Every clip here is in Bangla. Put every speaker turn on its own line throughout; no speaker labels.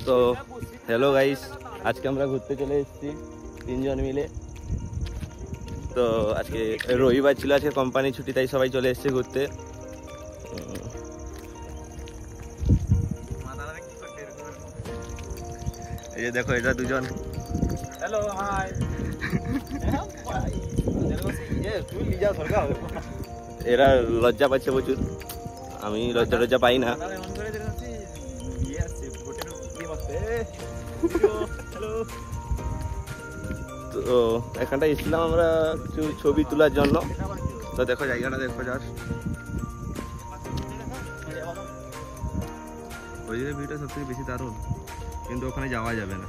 তো হ্যালো গাইস, আজকে আমরা ঘুরতে চলে এসেছি তিনজন মিলে। তো আজকে রবিবার ছিল, আজকে কোম্পানি ছুটি, তাই সবাই চলে এসেছে ঘুরতে। এই যে দেখো, এটা দুজন।
Hello hi.
এরা লজ্জা পাচ্ছে প্রচুর, আমি লজ্জা পাই না। তো এখানটা এসেছিলাম আমরা কিছু ছবি তোলার জন্য। তো দেখো জায়গাটা, দেখো জাস্ট ওই জায়গায় ভিউটা সব থেকে বেশি দারুণ, কিন্তু ওখানে যাওয়া যাবে না।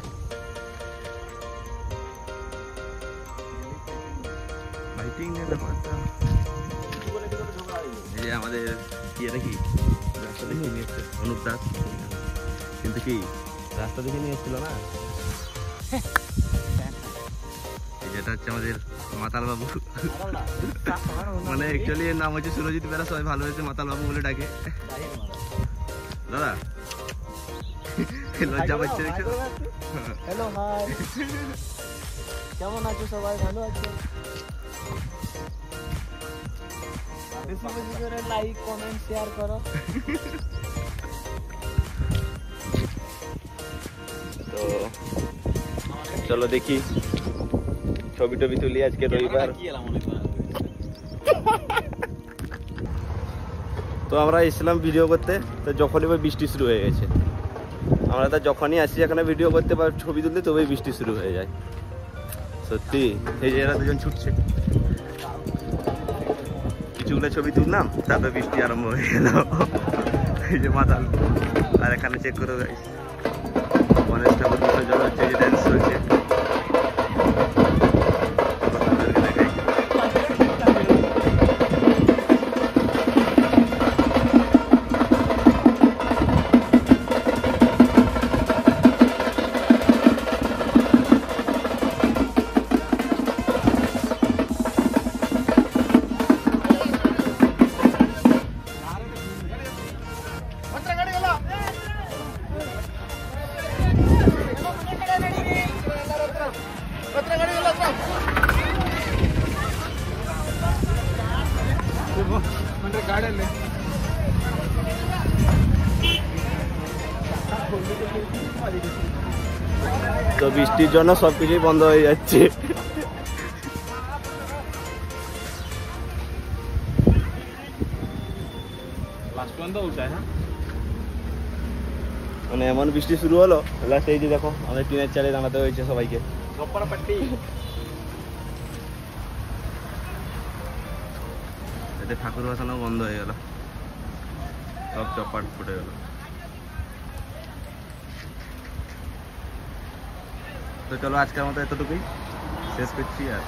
লাইটিং নিয়ে দেখো একটা, এই যে আমাদের কি এটা কি রাস্তা দেখে নিয়ে এসছে অনুপ দাস, কিন্তু কি রাস্তা দেখে নিয়ে এসছিল না। যেটা হচ্ছে আমাদের মাতাল বাবু, মানে অ্যাকচুয়ালি এর নাম হচ্ছে সুরজিৎ বেরা, সবাই ভালো হয়েছে মাতাল বাবু বলে ডাকে। দাদা লজ্জা পাচ্ছে দেখছো?
হ্যালো হাই, কেমন আছো সবাই? ভালো আছো? বেশি বেশি করে লাইক কমেন্ট শেয়ার করো।
তো চলো দেখি ছবি টবি তুলি, আজকে রবিবার। তো আমরা এসেছিলাম ভিডিও করতে, তো যখনই বৃষ্টি শুরু হয়ে গেছে। আমরা তো যখনই আসি এখানে ভিডিও করতে বা ছবি তুলতে, তবেই বৃষ্টি শুরু হয়ে যায়। সত্যি এই যে এরা দুজন ছুটছে, কিছুগুলো ছবি তুললাম, তারপরে বৃষ্টি আরম্ভ হয়ে গেল। এই যে মাতাল। আর এখানে চেক করো গাইস, গণেশ ঠাকুর বিসর্জন হচ্ছে, যে ড্যান্স চলছে। তো বৃষ্টির জন্য সবকিছুই বন্ধ হয়ে যাচ্ছে। মানে এমন বৃষ্টি শুরু হলো, লাস্ট এই যে দেখো আমাদের টিনের চালে দাঁড়াতে হয়েছে সবাইকে। এতে ঠাকুর বসানো বন্ধ হয়ে গেল, সব চপাট ফুটে গেল। তো চলো আজকের মতো এতটুকুই শেষ করছি। আর